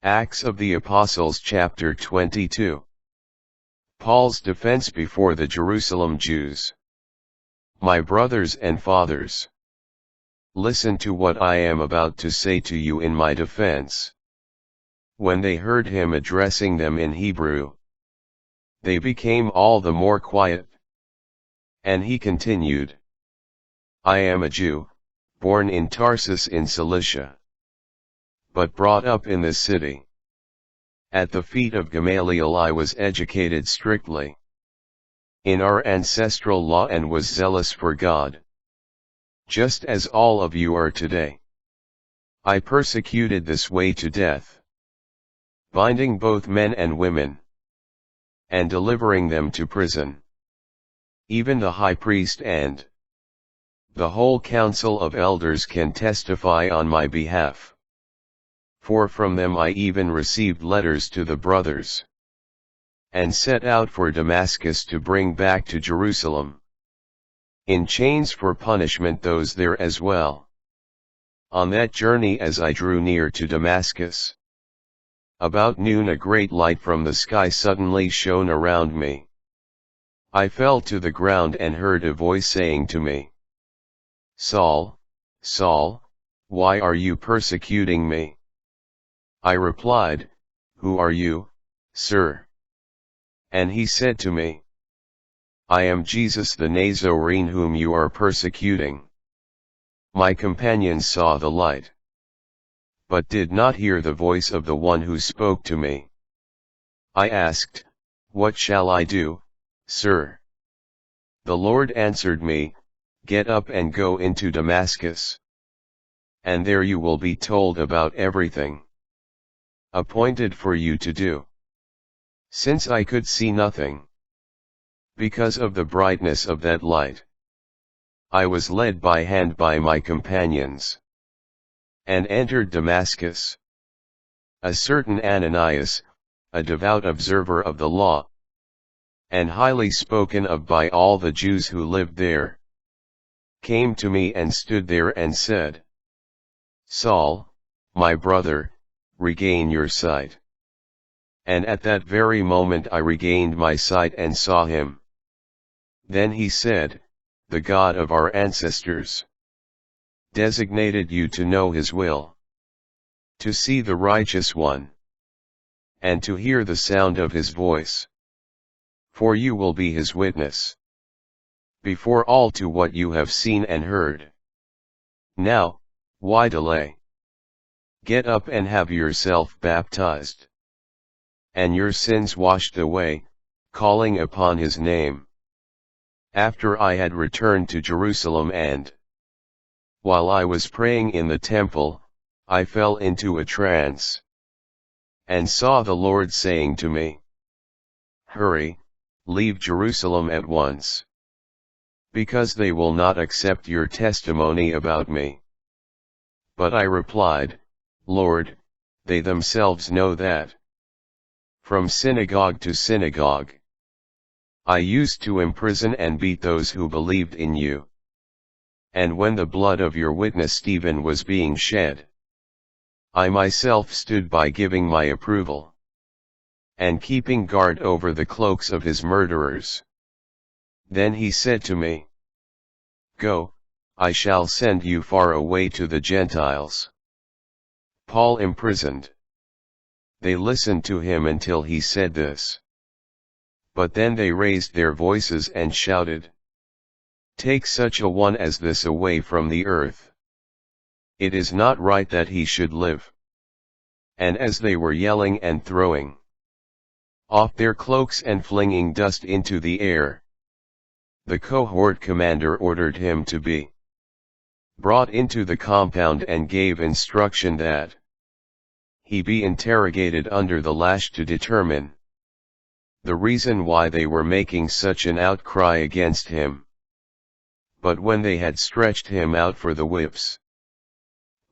Acts of the Apostles chapter 22. Paul's defense before the Jerusalem Jews. My brothers and fathers, listen to what I am about to say to you in my defense. When they heard him addressing them in Hebrew, they became all the more quiet. And he continued, I am a Jew, born in Tarsus in Cilicia, but brought up in this city. At the feet of Gamaliel I was educated strictly in our ancestral law and was zealous for God, just as all of you are today. I persecuted this way to death, binding both men and women, and delivering them to prison. Even the high priest and the whole council of elders can testify on my behalf. For from them I even received letters to the brothers, and set out for Damascus to bring back to Jerusalem, in chains for punishment, those there as well. On that journey as I drew near to Damascus, about noon a great light from the sky suddenly shone around me. I fell to the ground and heard a voice saying to me, Saul, Saul, why are you persecuting me? I replied, Who are you, sir? And he said to me, I am Jesus the Nazarene whom you are persecuting. My companions saw the light, but did not hear the voice of the one who spoke to me. I asked, What shall I do, sir? The Lord answered me, Get up and go into Damascus, and there you will be told about everything appointed for you to do. Since I could see nothing, because of the brightness of that light, I was led by hand by my companions, and entered Damascus. A certain Ananias, a devout observer of the law, and highly spoken of by all the Jews who lived there, came to me and stood there and said, Saul, my brother, regain your sight. And at that very moment I regained my sight and saw him. Then he said, The God of our ancestors designated you to know his will, to see the righteous one, and to hear the sound of his voice. For you will be his witness before all to what you have seen and heard. Now, why delay? Get up and have yourself baptized, and your sins washed away, calling upon his name. After I had returned to Jerusalem and, while I was praying in the temple, I fell into a trance, and saw the Lord saying to me, Hurry, leave Jerusalem at once, because they will not accept your testimony about me. But I replied, Lord, they themselves know that from synagogue to synagogue I used to imprison and beat those who believed in you. And when the blood of your witness Stephen was being shed, I myself stood by giving my approval, and keeping guard over the cloaks of his murderers. Then he said to me, Go, I shall send you far away to the Gentiles. Paul imprisoned. They listened to him until he said this. But then they raised their voices and shouted, Take such a one as this away from the earth. It is not right that he should live. And as they were yelling and throwing off their cloaks and flinging dust into the air, the cohort commander ordered him to be brought into the compound and gave instruction that he be interrogated under the lash to determine the reason why they were making such an outcry against him. But when they had stretched him out for the whips,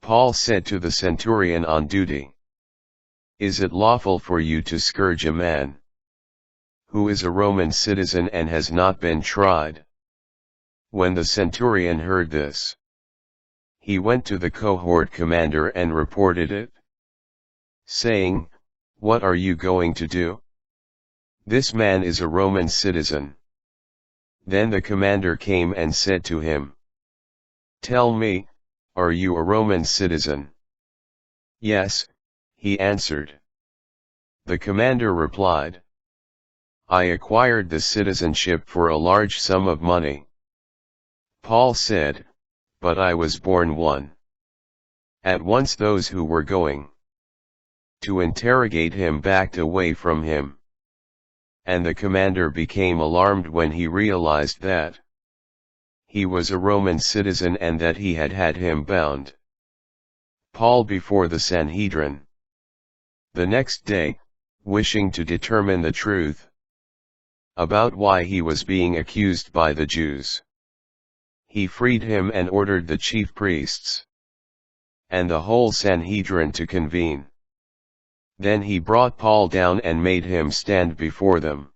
Paul said to the centurion on duty, Is it lawful for you to scourge a man who is a Roman citizen and has not been tried? When the centurion heard this, he went to the cohort commander and reported it. saying, "What are you going to do? This man is a Roman citizen." Then the commander came and said to him, "Tell me, are you a Roman citizen?" "Yes," he answered. The commander replied, "I acquired the citizenship for a large sum of money." Paul said, "But I was born one." At once those who were going to interrogate him backed away from him. And the commander became alarmed when he realized that he was a Roman citizen and that he had had him bound. Paul before the Sanhedrin. The next day, wishing to determine the truth about why he was being accused by the Jews, he freed him and ordered the chief priests and the whole Sanhedrin to convene. Then he brought Paul down and made him stand before them.